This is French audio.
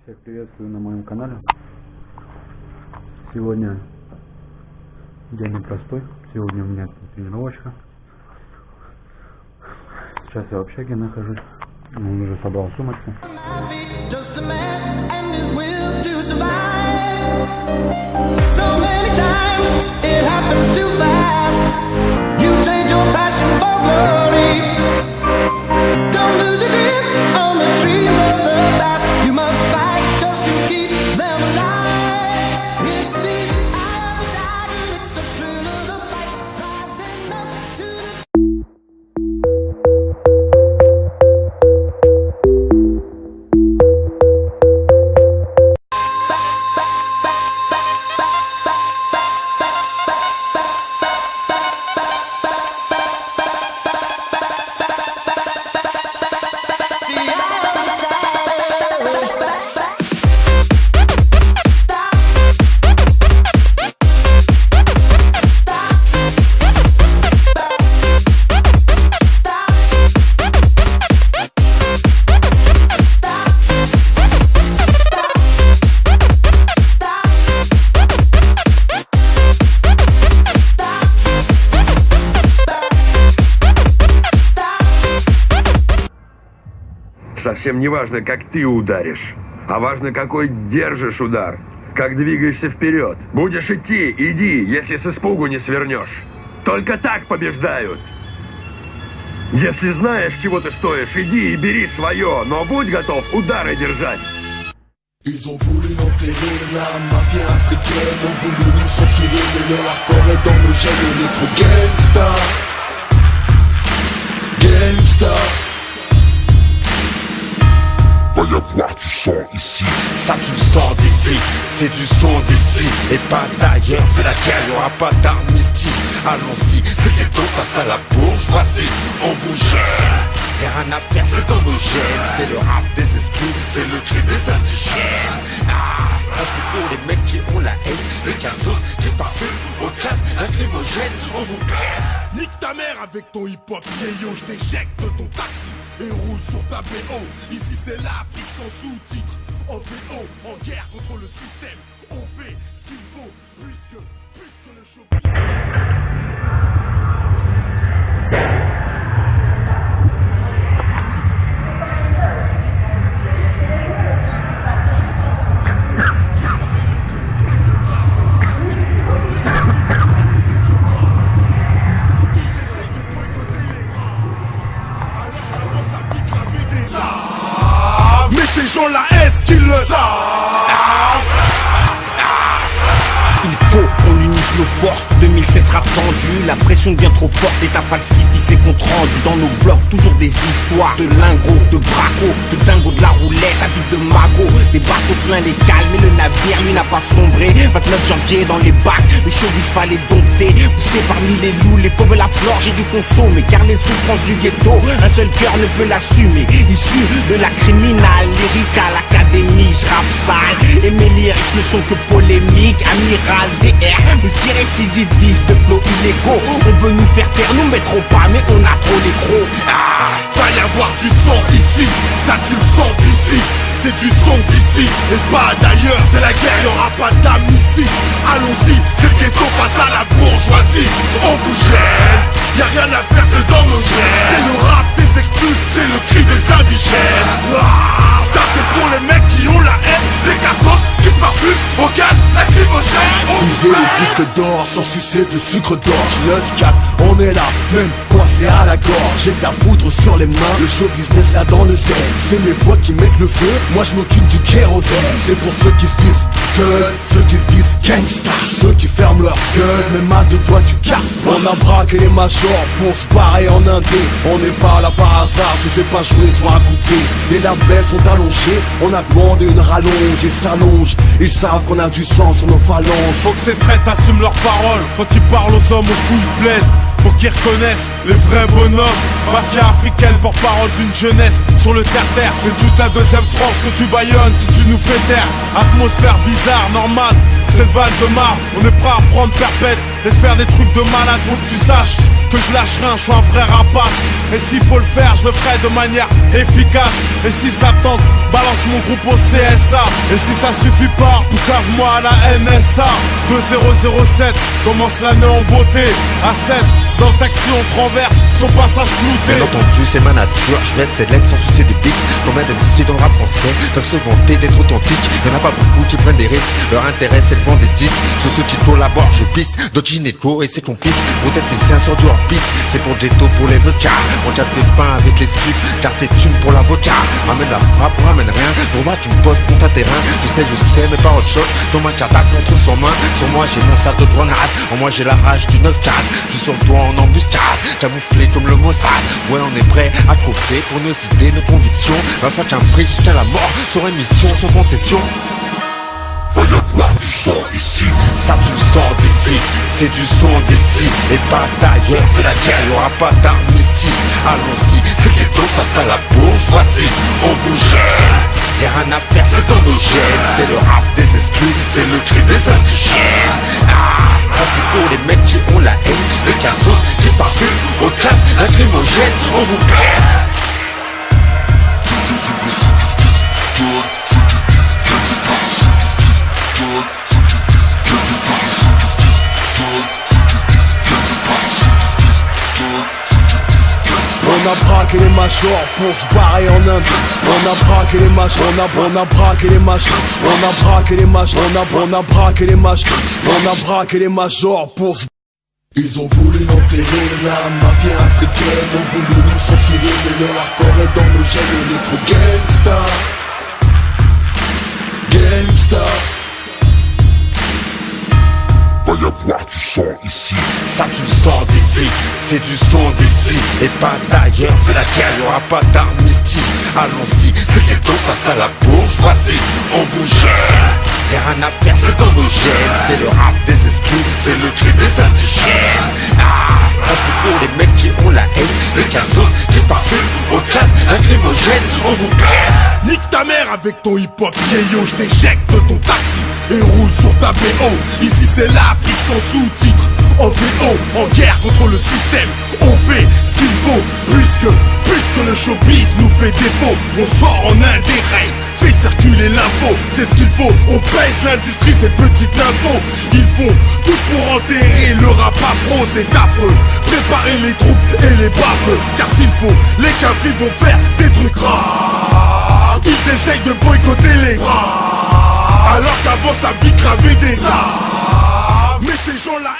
Всех приветствую на моем канале. Сегодня день непростой. Сегодня у меня тренировочка. Сейчас я в общаге нахожусь. Уже собрал сумочку. Совсем не важно, как ты ударишь, а важно, какой держишь удар, как двигаешься вперед. Будешь идти, иди, если с испугу не свернешь. Только так побеждают. Если знаешь, чего ты стоишь, иди и бери свое, но будь готов удары держать. Ils ont voulu enterrer la mafia africaine, ont voulu nous censurer, mais leur hardcore est dans nos gènes, on est trop gangsta. Gangsta. Va y avoir du sang ici. Ça tu le sens d'ici, c'est du son d'ici et pas d'ailleurs, c'est la guerre, y'aura pas d'armistice. Allons-y, c'est le ghetto face à la bourgeoisie. On vous gêne, y'a rien à faire, c'est dans nos gènes. C'est le rap des exclus, c'est le cri des indigènes. Ah, ça c'est pour les mecs qui ont la haine, les cassos qui se parfument au gaz lacrymogène. On vous baise. Nique ta mère avec ton hip-hop vieillot, je t'éjecte de ton taxi et roule sur ta BO. Ici c'est l'Afrique sans sous-titres, en VO, en guerre contre le système. On fait ce qu'il faut, puisque le show... Ces gens-là, est-ce qu'ils le savent? Il faut qu'on unisse nos forces, 2007 sera tendu. La pression devient trop forte et t'as pas de site qui s'est compte rendu. Dans nos blocs, toujours des histoires de lingots, de bracos, de dingo, de la roulette, la vie de magot. Des bastos plein les calmes, mais le navire lui n'a pas sombré. 29 janvier dans les bacs, le showbiz fallait dompter. Poussé parmi les loups, les fauves la flore, j'ai dû consommer. Car les souffrances du ghetto, un seul cœur ne peut l'assumer. Issu de la criminale, lyrique à l'académie, je rappe sale. Et mes lyrics ne sont que polémiques, amiral, DR, multirécidiviste de flots illégaux. On veut nous faire taire, nous mettrons pas, mais on a trop les crocs. Ah, va y avoir du sang ici, ça tu le sens d'ici. C'est du son d'ici et pas d'ailleurs, c'est la guerre, y'aura pas d'amnistie. Allons-y, c'est le ghetto face à la bourgeoisie. On vous gêne, y'a rien à faire, c'est dans nos gènes. C'est le rap des exclus, c'est le cri des indigènes. Ah, ça c'est pour les mecs qui ont la haine, les cassos qui se parfument au gaz lacrymogène. Viser le disque d'or sans sucer de sucre d'orge. Le 4, on est là, même coincé à la gorge. J'ai de la poudre sur les mains, le show business là dans le zen. C'est mes potes qui mettent le feu, moi je m'occupe du kérosène. C'est pour ceux qui se disent thug, ceux qui se disent gangsta, ceux qui ferment leur gueule, même à deux doigts du cap. On a braqué les majors pour se barrer en indé. On n'est pas là par hasard, tu sais pas jouer sur un coupé. Les labels sont allongés, on a demandé une rallonge. Ils s'allongent, ils savent qu'on a du sang sur nos phalanges. Faut que ces traîtres assument leurs paroles quand ils parlent aux hommes aux couilles pleines. Faut qu'ils reconnaissent les vrais bonhommes. Mafia africaine, porte-parole d'une jeunesse sur le terre-terre. C'est toute la deuxième France que tu baillonnes si tu nous fais taire. Atmosphère bizarre, normale, c'est le Val de Marne. On est prêt à prendre perpète et de faire des trucs de malade. Faut que tu saches que je lâche rien, je suis un vrai rapace. Et s'il faut le faire, je le ferai de manière efficace. Et si ça tente, balance mon groupe au CSA. Et si ça suffit pas, poucave-moi à la NSA. 2007, commence l'année en beauté. À 16, dans le taxi on traverse, son passage clouté. Bien entendu c'est ma nature, je vais être célèbre sans soucier des beats. Combien d'MC dans le rap français peuvent se vanter d'être authentiques? Y'en a pas beaucoup qui prennent des risques, leur intérêt c'est le vent des disques. Sur ceux qui collaborent je pisse, d'autres gynéco et c'est complice. Peut-être des siens sur du hors-piste, c'est pour Ghetto pour les vecas. On tape des pains avec les strips, garde tes thunes pour l'avocat. Ramène la frappe, ramène rien, pour moi tu me poses pour ta terrain. Je sais mais pas autre chose, ton match attaque on trouve son main. Sur moi j'ai mon sac de grenade, en moi j'ai la rage du 9-4. Je suis sur le toit en embuscade, camouflé comme le Mossad. Ouais on est prêt à chauffer pour nos idées, nos convictions. Va faire qu'un free jusqu'à la mort, sur émission, sans concession. Va y avoir du sang ici. Ça tu le sens d'ici, c'est du son d'ici. Et pas d'ailleurs, c'est la guerre, y'aura pas d'amnistie. Allons-y, c'est ghetto face à la bourgeoisie. On vous gêne, y'a rien à faire, c'est dans nos gènes. C'est le rap des exclus, c'est le cri des indigènes. Ah, ça c'est pour les mecs qui ont la haine. Les cassos qui se parfument au casse, lacrymogène, on vous baise. On a braqué les majors pour se barrer en Inde. On a braqué les majors, on a braqué les majors. On a braqué les majors, on a braqué les majors. On a braqué les majors pour se... Ils ont voulu enterrer la mafia africaine, ont voulu nous censurer, mais leur hardcore est dans nos gènes, on est trop gangsta. Gangsta. Va y avoir du sang ici. Ça tu le sens d'ici, c'est du son d'ici. Et pas d'ailleurs, c'est la guerre, y'aura pas d'amnistie. Allons-y, c'est ghetto face à la bourgeoisie. On vous gêne, y'a rien à faire, c'est dans nos gènes. C'est le rap des exclus, c'est le cri des indigènes. Ah, ça c'est pour les mecs qui ont la haine. Les cassos qui se parfument au casse, lacrymogène, on vous baise. Nique ta mère avec ton hip-hop vieillot, je t'éjecte de ton taxi et roule sur ta BO. Ici c'est l'Afrique sans sous-titres, en VO, en guerre contre le système. On fait ce qu'il faut, puisque le showbiz nous fait défaut. On sort en un des règles, fait circuler l'info. C'est ce qu'il faut, on pèse l'industrie, cette petite info. Ils font tout pour enterrer le rap afro, c'est affreux. Préparez les troupes et les baveux, car s'il faut, les cafés vont faire des trucs rares. Ils essayent de boycotter les rares, alors qu'avant ça bicravait des arts. Mais ces gens-là